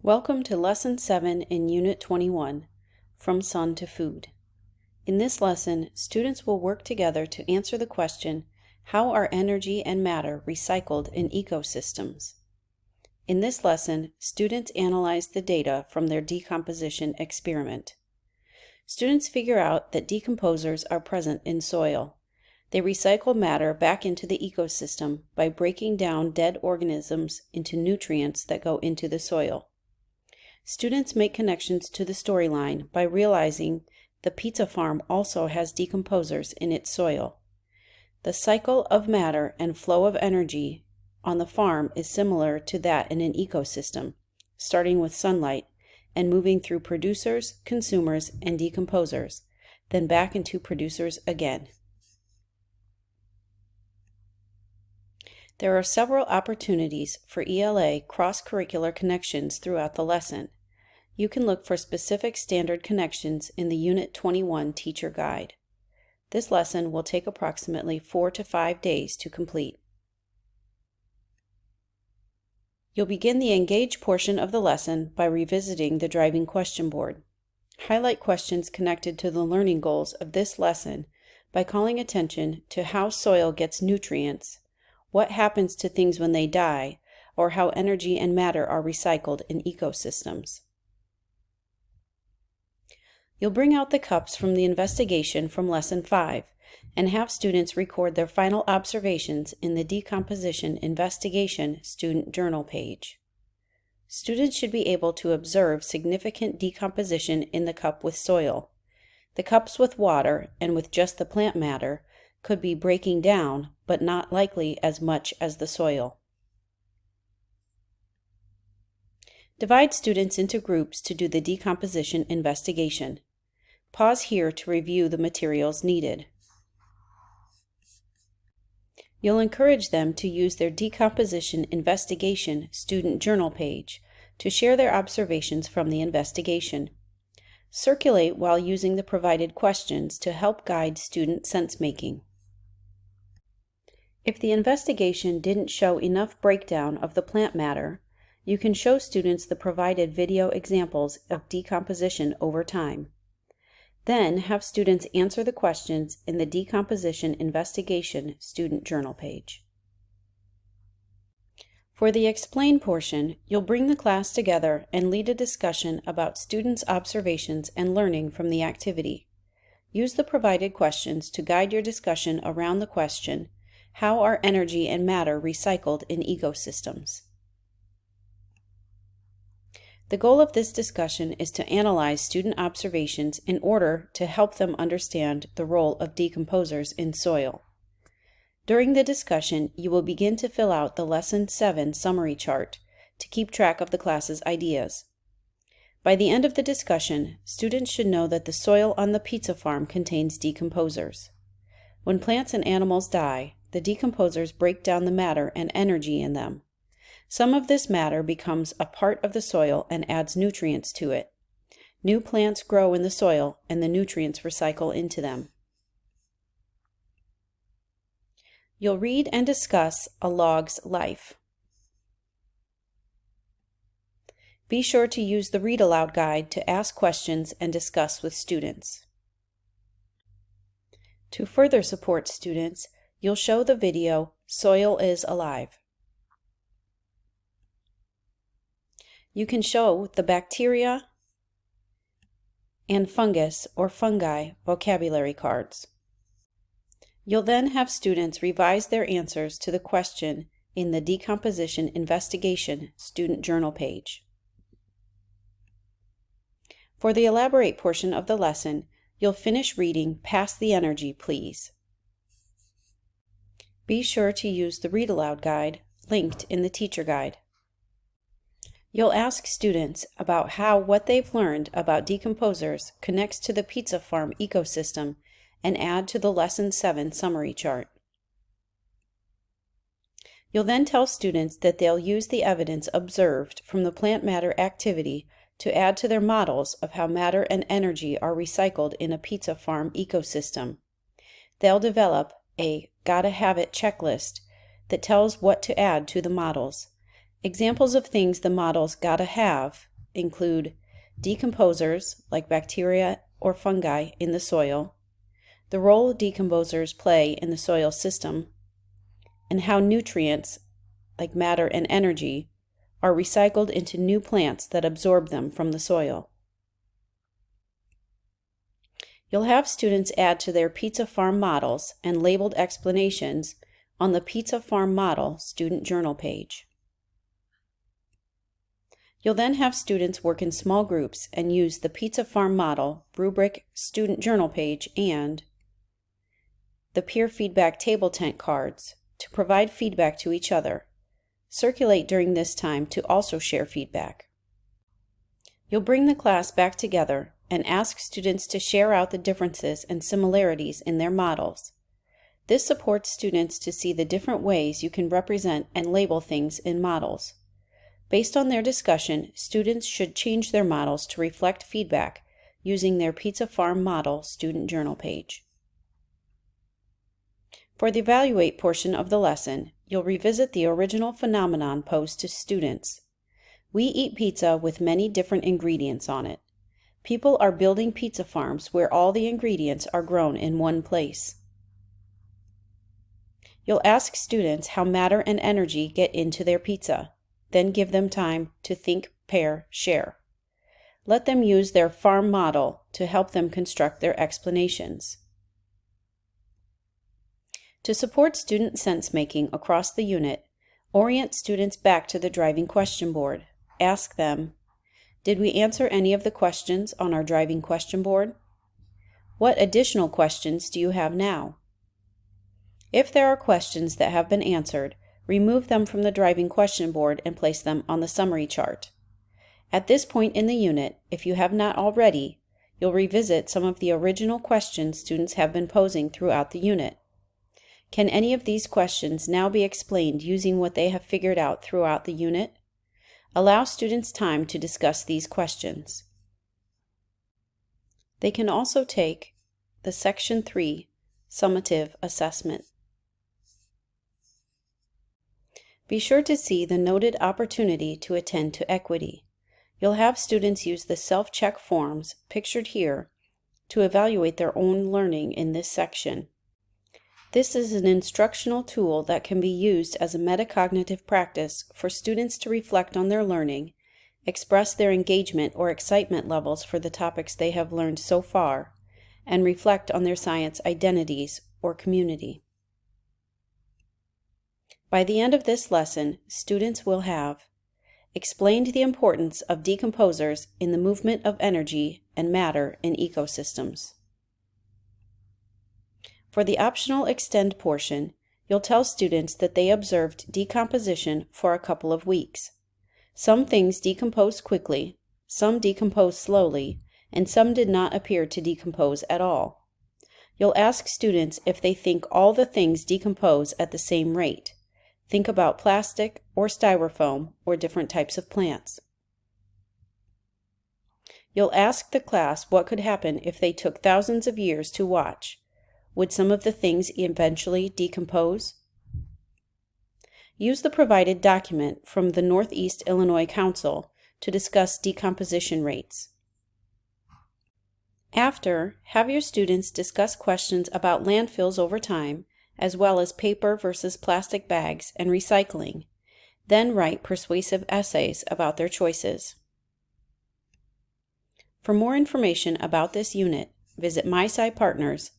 Welcome to Lesson 7 in Unit 21, From Sun to Food. In this lesson, students will work together to answer the question, how are energy and matter recycled in ecosystems? In this lesson, students analyze the data from their decomposition experiment. Students figure out that decomposers are present in soil. They recycle matter back into the ecosystem by breaking down dead organisms into nutrients that go into the soil. Students make connections to the storyline by realizing the pizza farm also has decomposers in its soil. The cycle of matter and flow of energy on the farm is similar to that in an ecosystem, starting with sunlight and moving through producers, consumers, and decomposers, then back into producers again. There are several opportunities for ELA cross-curricular connections throughout the lesson. You can look for specific standard connections in the Unit 21 Teacher Guide. This lesson will take approximately 4 to 5 days to complete. You'll begin the Engage portion of the lesson by revisiting the driving question board. Highlight questions connected to the learning goals of this lesson by calling attention to how soil gets nutrients, what happens to things when they die, or how energy and matter are recycled in ecosystems. You'll bring out the cups from the investigation from Lesson 5 and have students record their final observations in the Decomposition Investigation Student Journal page. Students should be able to observe significant decomposition in the cup with soil. The cups with water and with just the plant matter could be breaking down, but not likely as much as the soil. Divide students into groups to do the decomposition investigation. Pause here to review the materials needed. You'll encourage them to use their Decomposition Investigation Student Journal page to share their observations from the investigation. Circulate while using the provided questions to help guide student sense-making. If the investigation didn't show enough breakdown of the plant matter, you can show students the provided video examples of decomposition over time. Then have students answer the questions in the Decomposition Investigation Student Journal page. For the Explain portion, you'll bring the class together and lead a discussion about students' observations and learning from the activity. Use the provided questions to guide your discussion around the question, how are energy and matter recycled in ecosystems? The goal of this discussion is to analyze student observations in order to help them understand the role of decomposers in soil. During the discussion, you will begin to fill out the Lesson 7 summary chart to keep track of the class's ideas. By the end of the discussion, students should know that the soil on the pizza farm contains decomposers. When plants and animals die, the decomposers break down the matter and energy in them. Some of this matter becomes a part of the soil and adds nutrients to it. New plants grow in the soil and the nutrients recycle into them. You'll read and discuss a log's life. Be sure to use the Read Aloud guide to ask questions and discuss with students. To further support students, you'll show the video Soil is Alive. You can show the bacteria and fungus or fungi vocabulary cards. You'll then have students revise their answers to the question in the Decomposition Investigation Student Journal page. For the Elaborate portion of the lesson, you'll finish reading Pass the Energy, Please. Be sure to use the Read Aloud guide linked in the Teacher Guide. You'll ask students about how what they've learned about decomposers connects to the pizza farm ecosystem and add to the Lesson 7 summary chart. You'll then tell students that they'll use the evidence observed from the plant matter activity to add to their models of how matter and energy are recycled in a pizza farm ecosystem. They'll develop a Gotta Have It checklist that tells what to add to the models. Examples of things the models gotta have include decomposers like bacteria or fungi in the soil, the role decomposers play in the soil system, and how nutrients like matter and energy are recycled into new plants that absorb them from the soil. You'll have students add to their Pizza Farm models and labeled explanations on the Pizza Farm Model student journal page. You'll then have students work in small groups and use the Pizza Farm Model rubric student journal page and the peer feedback table tent cards to provide feedback to each other. Circulate during this time to also share feedback. You'll bring the class back together and ask students to share out the differences and similarities in their models. This supports students to see the different ways you can represent and label things in models. Based on their discussion, students should change their models to reflect feedback using their Pizza Farm Model student journal page. For the Evaluate portion of the lesson, you'll revisit the original phenomenon posed to students. We eat pizza with many different ingredients on it. People are building pizza farms where all the ingredients are grown in one place. You'll ask students how matter and energy get into their pizza, then give them time to think, pair, share. Let them use their farm model to help them construct their explanations. To support student sense-making across the unit, orient students back to the driving question board. Ask them, did we answer any of the questions on our driving question board? What additional questions do you have now? If there are questions that have been answered, remove them from the driving question board and place them on the summary chart. At this point in the unit, if you have not already, you'll revisit some of the original questions students have been posing throughout the unit. Can any of these questions now be explained using what they have figured out throughout the unit? Allow students time to discuss these questions. They can also take the Section 3 Summative Assessment. Be sure to see the noted opportunity to attend to equity. You'll have students use the self-check forms pictured here to evaluate their own learning in this section. This is an instructional tool that can be used as a metacognitive practice for students to reflect on their learning, express their engagement or excitement levels for the topics they have learned so far, and reflect on their science identities or community. By the end of this lesson, students will have explained the importance of decomposers in the movement of energy and matter in ecosystems. For the optional Extend portion, you'll tell students that they observed decomposition for a couple of weeks. Some things decompose quickly, some decompose slowly, and some did not appear to decompose at all. You'll ask students if they think all the things decompose at the same rate. Think about plastic or styrofoam or different types of plants. You'll ask the class what could happen if they took thousands of years to watch. Would some of the things eventually decompose? Use the provided document from the Northeast Illinois Council to discuss decomposition rates. After, have your students discuss questions about landfills over time, as well as paper versus plastic bags and recycling. Then write persuasive essays about their choices. For more information about this unit, visit MySci Partners